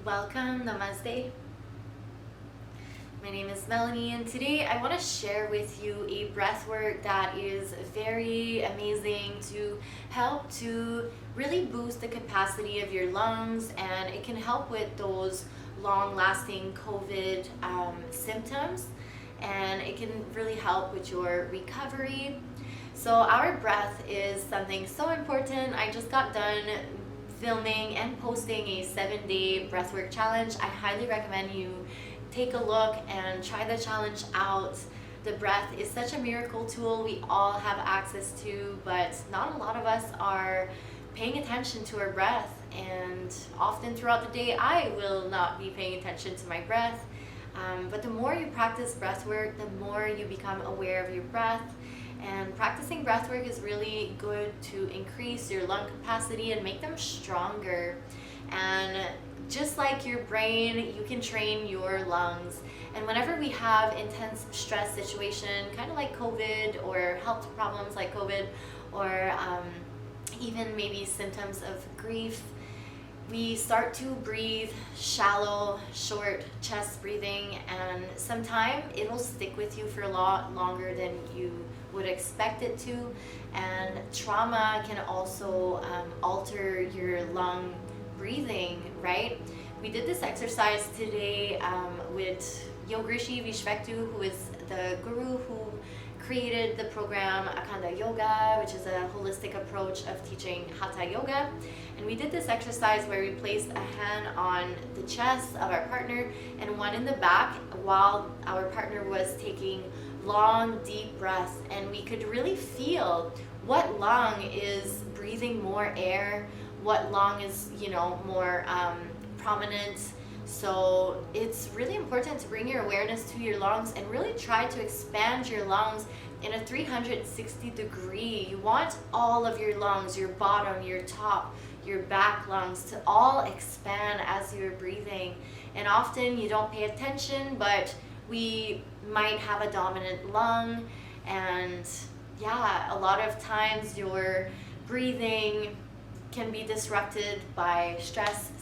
Welcome, namaste. My name is Melanie, and today I want to share with you a breath work that is very amazing to help to really boost the capacity of your lungs, and it can help with those long-lasting COVID symptoms, and it can really help with your recovery. So our breath is something so important. I just got done filming and posting a 7-day breathwork challenge. I highly recommend you take a look and try the challenge out. The breath is such a miracle tool we all have access to, but not a lot of us are paying attention to our breath, and often throughout the day I will not be paying attention to my breath. But the more you practice breathwork, the more you become aware of your breath. And practicing breathwork is really good to increase your lung capacity and make them stronger. And just like your brain, you can train your lungs. And whenever we have intense stress situation, kind of like COVID, or health problems like COVID, or even maybe symptoms of grief, we start to breathe shallow, short chest breathing, and sometimes it'll stick with you for a lot longer than you would expect it to. And trauma can also alter your lung breathing, right? We did this exercise today with Yogrishi Vishvektu, who is the guru who created the program Akanda Yoga, which is a holistic approach of teaching Hatha Yoga. And we did this exercise where we placed a hand on the chest of our partner and one in the back while our partner was taking long, deep breaths. And we could really feel what lung is breathing more air, what lung is, more prominent. So it's really important to bring your awareness to your lungs and really try to expand your lungs in a 360 degree. You want all of your lungs, your bottom, your top, your back lungs to all expand as you're breathing. And often you don't pay attention, but we might have a dominant lung, and a lot of times your breathing can be disrupted by stressful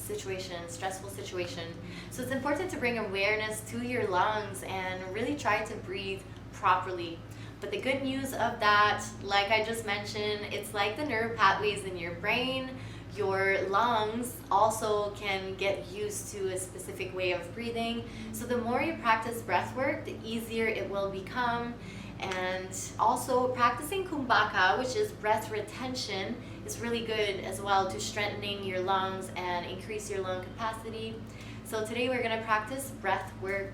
situation. So it's important to bring awareness to your lungs and really try to breathe properly. But the good news of that, like I just mentioned, it's like the neural pathways in your brain. Your lungs also can get used to a specific way of breathing. So the more you practice breath work, the easier it will become. And also practicing kumbhaka, which is breath retention, is really good as well to strengthening your lungs and increase your lung capacity. So today we're going to practice breath work.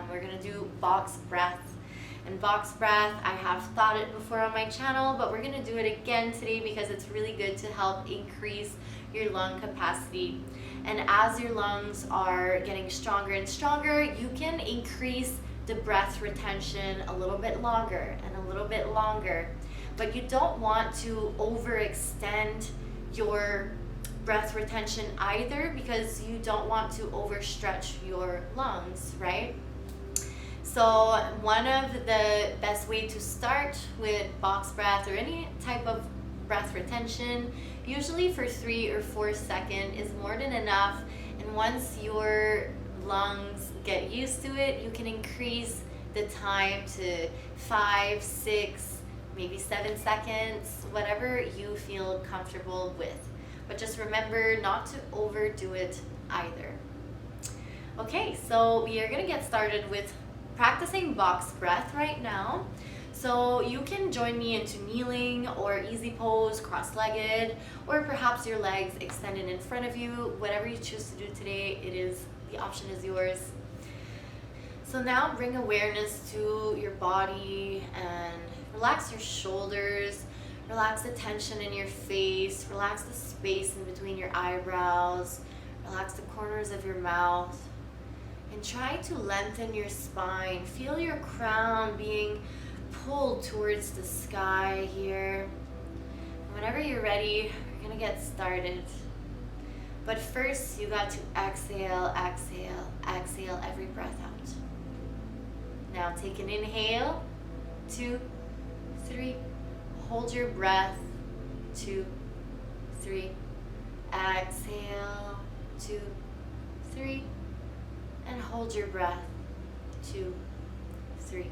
We're going to do box breath. And box breath, I have taught it before on my channel, but we're going to do it again today because it's really good to help increase your lung capacity. And as your lungs are getting stronger and stronger, you can increase the breath retention a little bit longer and a little bit longer. But you don't want to overextend your breath retention either, because you don't want to overstretch your lungs, right? So one of the best way to start with box breath or any type of breath retention, usually for 3 or 4 seconds, is more than enough. And once your lungs get used to it, you can increase the time to 5, 6, maybe 7 seconds, whatever you feel comfortable with. But just remember not to overdo it either. Okay, so we are going to get started with practicing box breath right now. So you can join me into kneeling or easy pose, cross-legged, or perhaps your legs extended in front of you. Whatever you choose to do today, the option is yours. So now bring awareness to your body and relax your shoulders, relax the tension in your face, relax the space in between your eyebrows, relax the corners of your mouth. And try to lengthen your spine. Feel your crown being pulled towards the sky here. And whenever you're ready, we're gonna get started. But first, you got to exhale, exhale, exhale every breath out. Now take an inhale, 2, 3. Hold your breath, 2, 3. Exhale, 2, 3. 3, and hold your breath, 2, 3.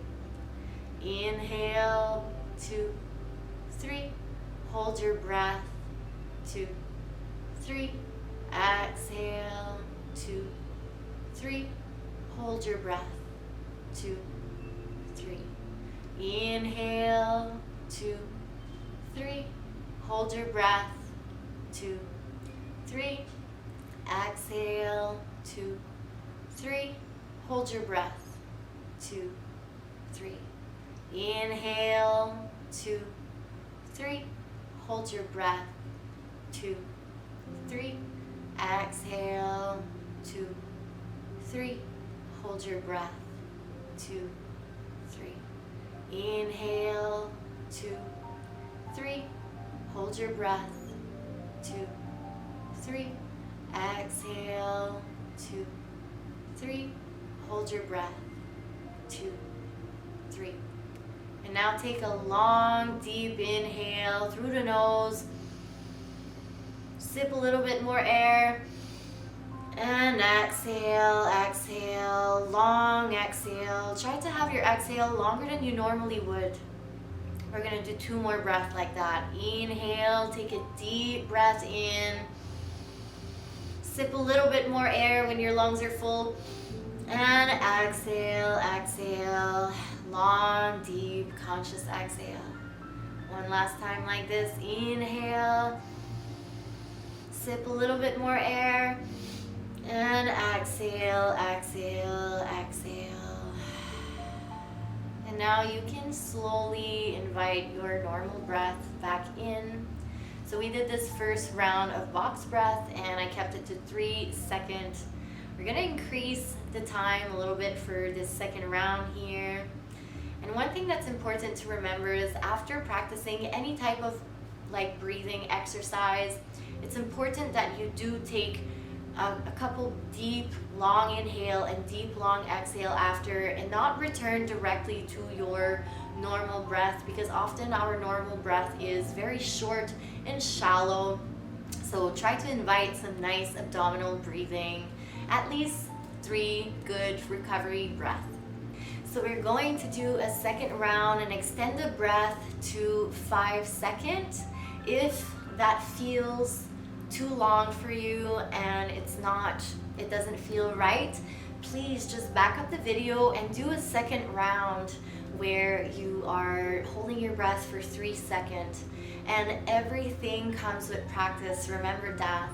Inhale, 2, 3. Hold your breath, 2, 3. Exhale, 2, 3. Hold your breath, 2, 3. Inhale, 2, 3. Hold your breath, 2, 3. Exhale, 2, 3. Hold your breath, 2, 3. Inhale, 2, 3. Hold your breath, 2, 3. Exhale, 2, 3. Hold your breath, 2, 3. Inhale, 2, 3. Hold your breath, 2, 3. Exhale, 2, 3. Hold your breath, 2, 3. And now take a long, deep inhale through the nose. Sip a little bit more air. And exhale, exhale, long exhale. Try to have your exhale longer than you normally would. We're going to do 2 more breaths like that. Inhale, take a deep breath in. Sip a little bit more air when your lungs are full. And exhale, exhale. Long, deep, conscious exhale. One last time like this. Inhale. Sip a little bit more air. And exhale, exhale, exhale. And now you can slowly invite your normal breath back in. So we did this first round of box breath and I kept it to 3 seconds. We're gonna increase the time a little bit for this second round here. And one thing that's important to remember is after practicing any type of breathing exercise, it's important that you do take a couple deep, long inhale and deep, long exhale after, and not return directly to your normal breath, because often our normal breath is very short and shallow. So try to invite some nice abdominal breathing, at least 3 good recovery breaths. So we're going to do a second round and extend the breath to 5 seconds. If that feels too long for you and it doesn't feel right, please just back up the video and do a second round where you are holding your breath for 3 seconds. And everything comes with practice. Remember that.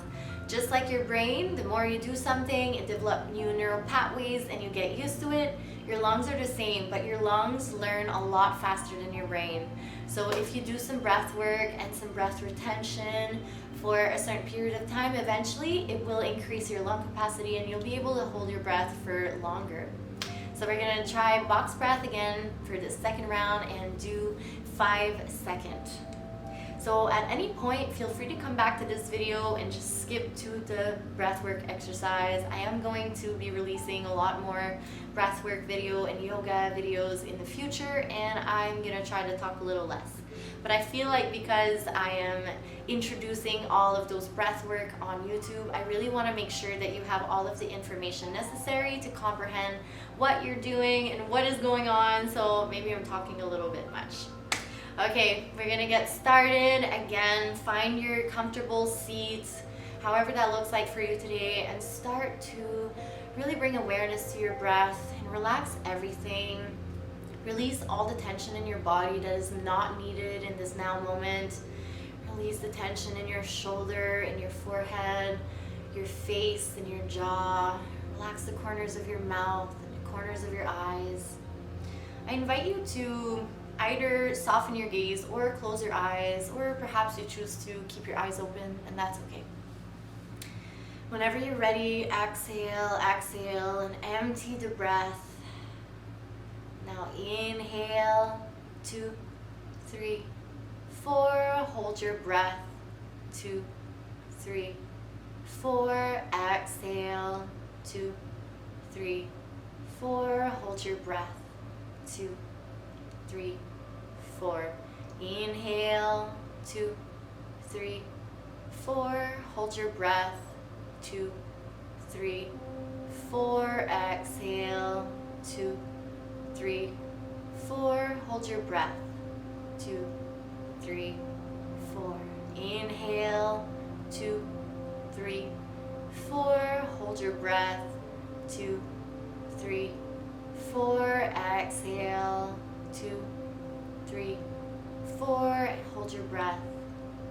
Just like your brain, the more you do something, it develops new neural pathways and you get used to it. Your lungs are the same, but your lungs learn a lot faster than your brain. So if you do some breath work and some breath retention for a certain period of time, eventually it will increase your lung capacity and you'll be able to hold your breath for longer. So we're gonna try box breath again for the second round and do 5 seconds. So at any point, feel free to come back to this video and just skip to the breathwork exercise. I am going to be releasing a lot more breathwork video and yoga videos in the future, and I'm gonna try to talk a little less. But I feel like because I am introducing all of those breathwork on YouTube, I really want to make sure that you have all of the information necessary to comprehend what you're doing and what is going on. So maybe I'm talking a little bit much. Okay, we're gonna get started. Again, find your comfortable seat, however that looks like for you today, and start to really bring awareness to your breath and relax everything. Release all the tension in your body that is not needed in this now moment. Release the tension in your shoulder, in your forehead, your face, and your jaw. Relax the corners of your mouth and the corners of your eyes. I invite you to either soften your gaze or close your eyes, or perhaps you choose to keep your eyes open, and that's okay. Whenever you're ready, exhale, exhale, and empty the breath. Now inhale, 2, 3, 4, hold your breath, 2, 3, 4, exhale, 2, 3, 4, hold your breath, 2, 3, 4, inhale, 2, 3, 4, hold your breath, 2, 3, 4, exhale, 2, 3, 4, hold your breath, 2, 3, 4, inhale, 2, 3, 4, hold your breath, 2, 3, 4, exhale, 2, 3, 4, hold your breath,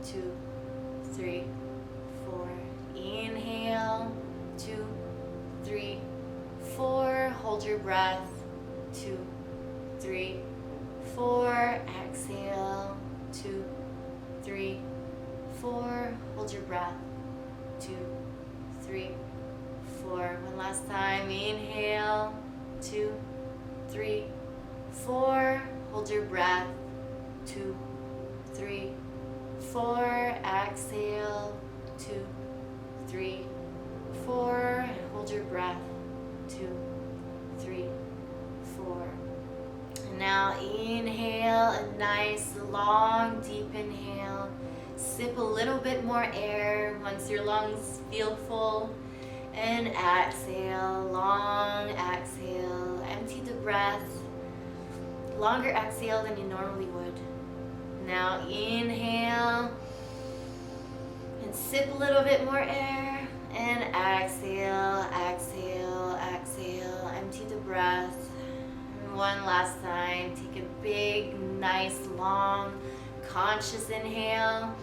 2, 3, 4, inhale, 2, 3, 4, hold your breath, 2, 3, 4, exhale, 2, 3, 4, hold your breath, 2, 3, 4, one last time, inhale, 2, 3, 4, hold your breath, 2, 3, 4, exhale, 2, 3, 4, hold your breath, 2, 3, 4. And now inhale, a nice long deep inhale. Sip a little bit more air once your lungs feel full. And exhale, long exhale. Empty the breath. Longer exhale than you normally would. Now inhale. And sip a little bit more air. And exhale, exhale, exhale. Empty the breath. And one last time. Take a big, nice, long, conscious inhale.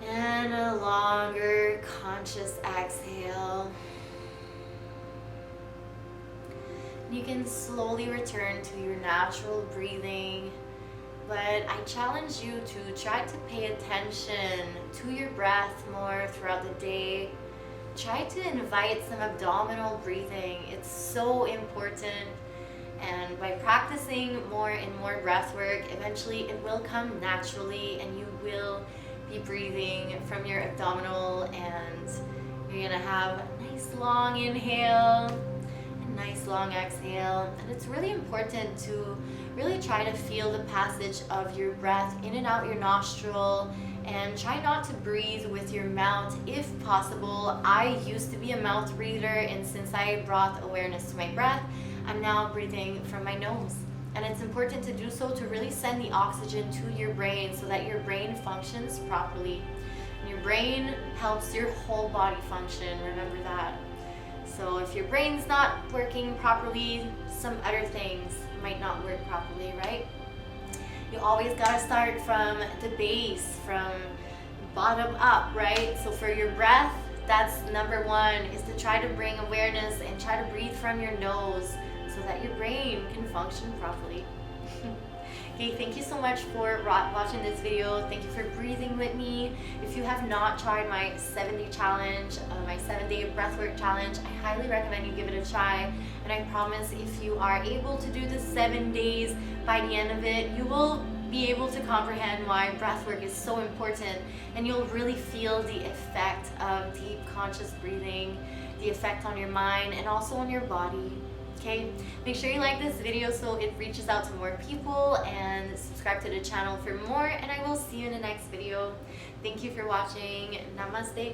And a longer, conscious exhale. You can slowly return to your natural breathing, but I challenge you to try to pay attention to your breath more throughout the day. Try to invite some abdominal breathing. It's so important. And by practicing more and more breath work, eventually it will come naturally and you will be breathing from your abdominal, and you're gonna have a nice long inhale, a nice long exhale. And it's really important to really try to feel the passage of your breath in and out your nostril, and try not to breathe with your mouth if possible. I used to be a mouth breather, and since I brought awareness to my breath, I'm now breathing from my nose. And it's important to do so to really send the oxygen to your brain so that your brain functions properly. And your brain helps your whole body function, remember that. So if your brain's not working properly, some other things might not work properly, right? You always gotta start from the base, from bottom up, right? So for your breath, that's number one, is to try to bring awareness and try to breathe from your nose, so that your brain can function properly. Okay, thank you so much for watching this video. Thank you for breathing with me. If you have not tried my 7-day challenge, my 7-day breathwork challenge, I highly recommend you give it a try. And I promise if you are able to do the 7 days, by the end of it, you will be able to comprehend why breathwork is so important, and you'll really feel the effect of deep conscious breathing, the effect on your mind and also on your body. Okay, make sure you like this video so it reaches out to more people, and subscribe to the channel for more, and I will see you in the next video. Thank you for watching. Namaste.